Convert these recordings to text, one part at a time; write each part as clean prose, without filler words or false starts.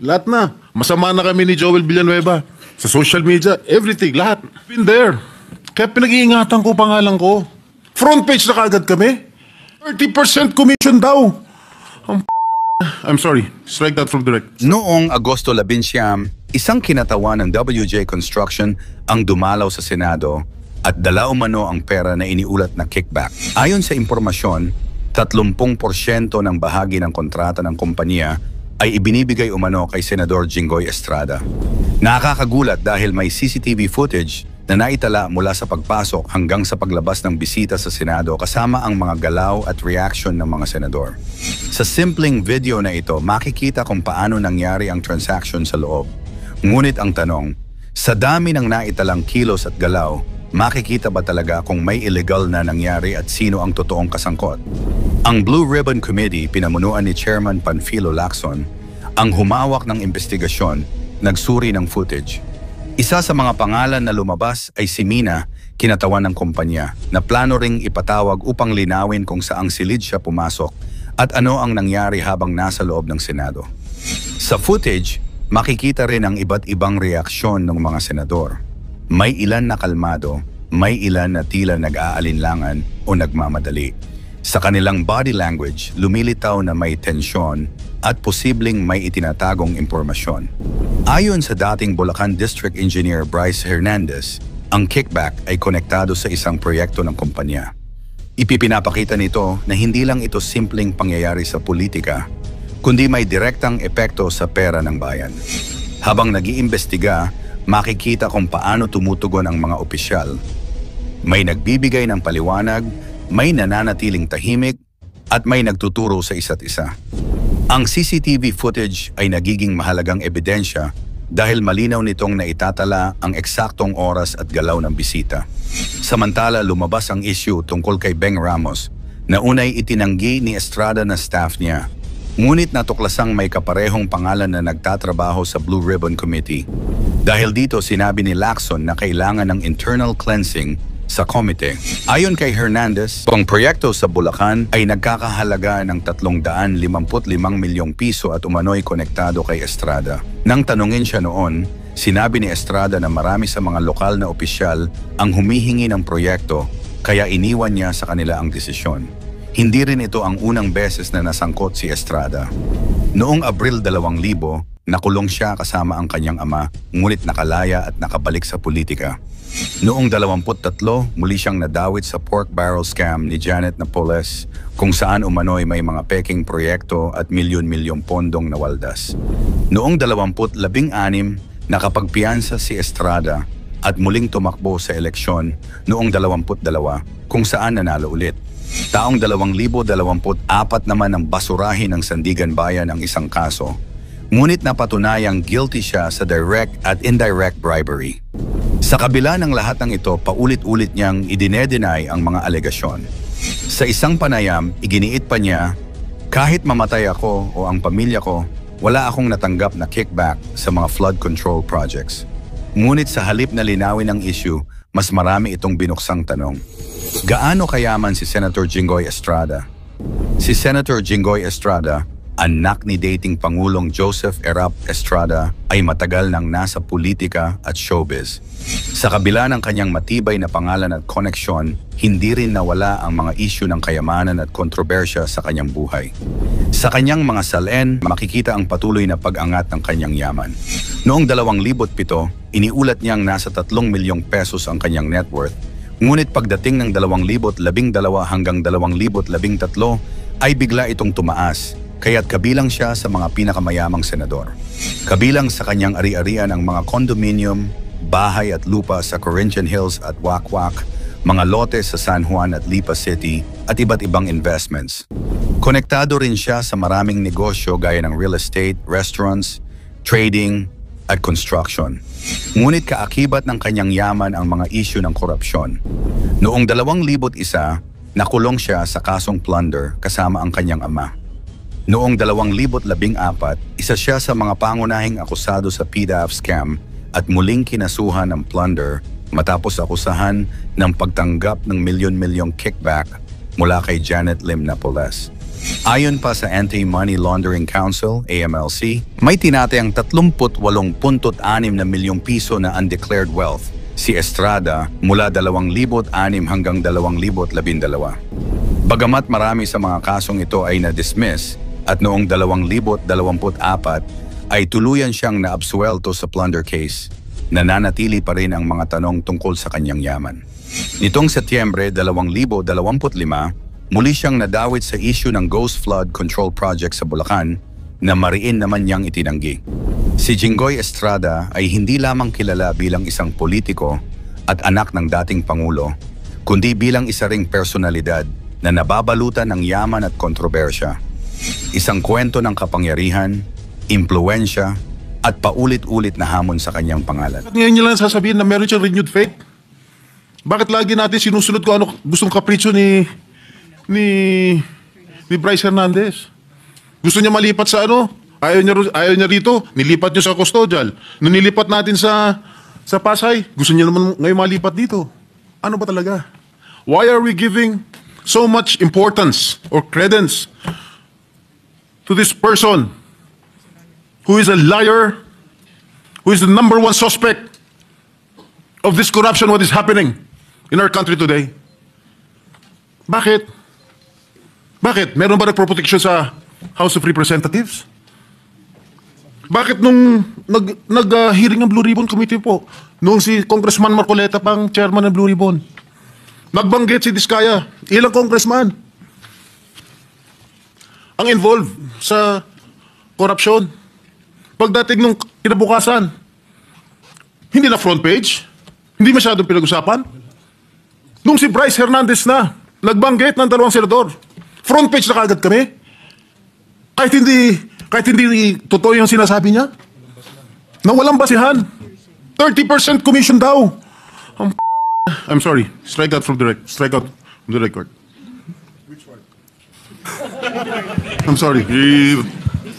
Lahat na. Masama na kami ni Joel Villanueva. Sa social media, everything, lahat. Been there. Kaya pinag-iingatan ko pangalan ko. Front page na kagad kami. 30% commission daw. I'm sorry. Strike that from direct. Noong Agosto 11, isang kinatawan ng WJ Construction ang dumalaw sa Senado at dala umano ang pera na iniulat na kickback. Ayon sa impormasyon, 30% ng bahagi ng kontrata ng kumpanya ay ibinibigay umano kay Senador Jinggoy Estrada. Nakakagulat dahil may CCTV footage na naitala mula sa pagpasok hanggang sa paglabas ng bisita sa Senado kasama ang mga galaw at reaction ng mga senador. Sa simpleng video na ito, makikita kung paano nangyari ang transaction sa loob. Ngunit ang tanong, sa dami ng naitalang kilos at galaw, makikita ba talaga kung may illegal na nangyari at sino ang totoong kasangkot? Ang Blue Ribbon Committee, pinamunuan ni Chairman Panfilo Lacson, ang humawak ng investigasyon, nagsuri ng footage. Isa sa mga pangalan na lumabas ay si Mina, kinatawan ng kumpanya, na plano ring ipatawag upang linawin kung saang silid siya pumasok at ano ang nangyari habang nasa loob ng Senado. Sa footage, makikita rin ang iba't ibang reaksyon ng mga senador. May ilan na kalmado, may ilan na tila nag-aalinlangan o nagmamadali. Sa kanilang body language, lumilitaw na may tensyon at posibleng may itinatagong impormasyon. Ayon sa dating Bulacan District Engineer Bryce Hernandez, ang kickback ay konektado sa isang proyekto ng kumpanya. Ipinapakita nito na hindi lang ito simpleng pangyayari sa politika, kundi may direktang epekto sa pera ng bayan. Habang nag-iimbestiga, makikita kung paano tumutugon ang mga opisyal. May nagbibigay ng paliwanag, may nananatiling tahimik, at may nagtuturo sa isa't isa. Ang CCTV footage ay nagiging mahalagang ebidensya dahil malinaw nitong naitatala ang eksaktong oras at galaw ng bisita. Samantala, lumabas ang issue tungkol kay Beng Ramos na unay itinanggi ni Estrada na staff niya. Ngunit natuklasang may kaparehong pangalan na nagtatrabaho sa Blue Ribbon Committee. Dahil dito sinabi ni Lacson na kailangan ng internal cleansing sa komite. Ayon kay Hernandez, ang proyekto sa Bulacan ay nagkakahalaga ng 355 milyong piso at umano'y konektado kay Estrada. Nang tanungin siya noon, sinabi ni Estrada na marami sa mga lokal na opisyal ang humihingi ng proyekto kaya iniwan niya sa kanila ang desisyon. Hindi rin ito ang unang beses na nasangkot si Estrada. Noong Abril 2000, nakulong siya kasama ang kanyang ama, ngunit nakalaya at nakabalik sa politika. Noong 23, muli siyang nadawit sa pork barrel scam ni Janet Napoles, kung saan umano'y may mga peking proyekto at milyon-milyong pondong nawaldas. Noong 2016, nakapagpiyansa si Estrada at muling tumakbo sa eleksyon noong 22, kung saan nanalo ulit. Taong 2024 naman ang basurahin ng Sandigan Bayan ang isang kaso, ngunit napatunayang guilty siya sa direct at indirect bribery. Sa kabila ng lahat ng ito, paulit-ulit niyang idine-deny ang mga alegasyon. Sa isang panayam, iginiit pa niya, kahit mamatay ako o ang pamilya ko, wala akong natanggap na kickback sa mga flood control projects. Ngunit sa halip na linawin ang issue, mas marami itong binuksang tanong. Gaano kayaman si Senator Jinggoy Estrada? Si Senator Jinggoy Estrada, anak ni dating Pangulong Joseph Erap Estrada, ay matagal nang nasa politika at showbiz. Sa kabila ng kanyang matibay na pangalan at koneksyon, hindi rin nawala ang mga isyu ng kayamanan at kontrobersya sa kanyang buhay. Sa kanyang mga salin, makikita ang patuloy na pag-angat ng kanyang yaman. Noong 2007, iniulat niyang nasa 3 milyong pesos ang kanyang net worth. Ngunit pagdating ng 2012 hanggang 2013 ay bigla itong tumaas, kaya't kabilang siya sa mga pinakamayamang senador. Kabilang sa kanyang ari-arian ang mga condominium, bahay at lupa sa Corinthian Hills at Wakwak, mga lote sa San Juan at Lipa City at iba't ibang investments. Konektado rin siya sa maraming negosyo gaya ng real estate, restaurants, trading at construction. Ngunit kaakibat ng kanyang yaman ang mga isyu ng korupsyon. Noong 2001, nakulong siya sa kasong plunder kasama ang kanyang ama. Noong 2014, isa siya sa mga pangunahing akusado sa PDAF scam at muling kinasuhan ng plunder matapos akusahan ng pagtanggap ng milyon-milyong kickback mula kay Janet Lim Napoles. Ayon pa sa Anti-Money Laundering Council, AMLC, may tinatayang 38.6 na milyong piso na undeclared wealth si Estrada mula 2006 hanggang 2012. Bagamat marami sa mga kasong ito ay na-dismiss at noong 2024 ay tuluyan siyang naabsuelto sa plunder case, nananatili pa rin ang mga tanong tungkol sa kanyang yaman. Nitong Setyembre 2025, muli siyang nadawit sa issue ng Ghost Flood Control Project sa Bulacan na mariin naman niyang itinanggi. Si Jinggoy Estrada ay hindi lamang kilala bilang isang politiko at anak ng dating Pangulo, kundi bilang isa ring personalidad na nababalutan ng yaman at kontrobersya. Isang kwento ng kapangyarihan, impluensya, at paulit-ulit na hamon sa kanyang pangalan. At ngayon niya lang sasabihin na meron siyang renewed faith? Bakit lagi natin sinusunod ko ano gustong kapritsyo ni Bryce Hernandez? Gusto niya malipat sa ano? Ayaw niya rito, nilipat niyo sa custodial. Nung nilipat natin sa Pasay, gusto niya naman ngayon malipat dito. Ano ba talaga? Why are we giving so much importance or credence to this person who is a liar, who is the number one suspect of this corruption, what is happening in our country today? Bakit? Bakit? Meron ba nagproproteksyon sa House of Representatives? Bakit nung nag-hearing ng Blue Ribbon Committee po, nung si Congressman Marcoleta pang chairman ng Blue Ribbon, nagbanggit si Diskaya, ilang congressman ang involved sa korupsyon? Pagdating nung kinabukasan, hindi na front page, hindi masyadong pinag-usapan. Nung si Bryce Hernandez na, nagbanggit ng 2 senador, front page na kaagad kami. Kahit hindi totoo yung sinasabi niya. Na walang basihan. 30% commission daw. I'm sorry, strike out from the record. Which one? I'm sorry.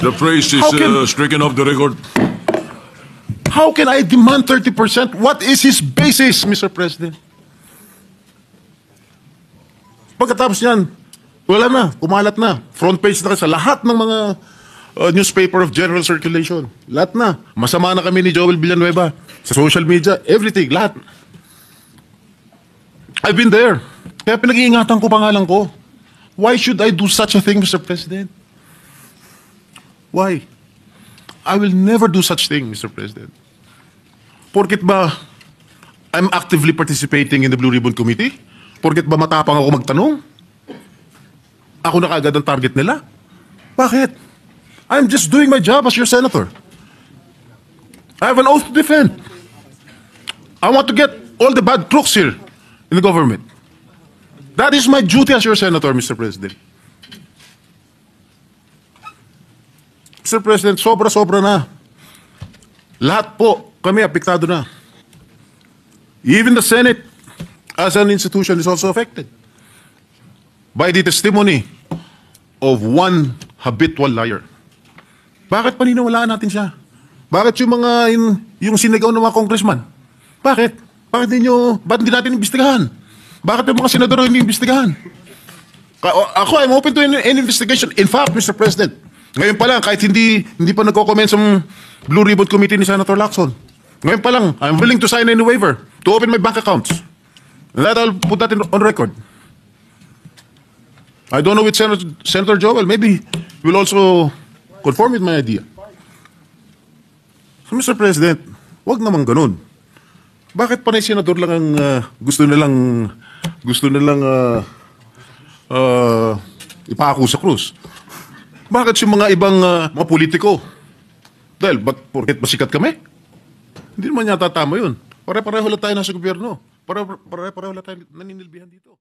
The phrase is How can- stricken off the record. How can I demand 30%? What is his basis, Mr. President? Pagkatapos niyan, wala na, kumalat na. Front page na sa lahat ng mga newspaper of general circulation. Lahat na. Masama na kami ni Joel Villanueva. Sa social media, everything, lahat. I've been there. Kaya pinag-iingatan ko pangalan ko. Why should I do such a thing, Mr. President? Why? I will never do such thing, Mr. President. Porket ba I'm actively participating in the Blue Ribbon Committee? Porket ba matapang ako magtanong? Ako na kaagad ang target nila? Bakit? I'm just doing my job as your senator. I have an oath to defend. I want to get all the bad crooks here in the government. That is my duty as your senator, Mr. President. Mr. President, sobra-sobra na. Lahat po, kami apektado na. Even the Senate, as an institution, is also affected by the testimony of one habitual liar. Bakit paniniwalaan natin siya? Bakit yung mga, yung sinigaw ng mga congressman? Bakit? Bakit hindi natin imbestigahan? Bakit yung mga senador hindi imbestigahan? Ako, I'm open to any investigation. In fact, Mr. President, ngayon pa lang, kahit hindi pa nagko-comment sa Blue Ribbon Committee ni Senator Lacson, ngayon pa lang, I'm willing to sign any waiver to open my bank accounts. And that I'll put that on record. I don't know with Senator Joel, maybe will also conform with my idea. So, Mr. President, wag naman ganun. Bakit panay senador lang ang gusto nilang ipako sa krus? Bakit yung mga ibang mga politiko? Dahil, porket masikat kami? Hindi naman yata tama yun. Pare-pareho lang tayo nasa gobyerno. Pare-pareho lang tayo naninilbihan dito.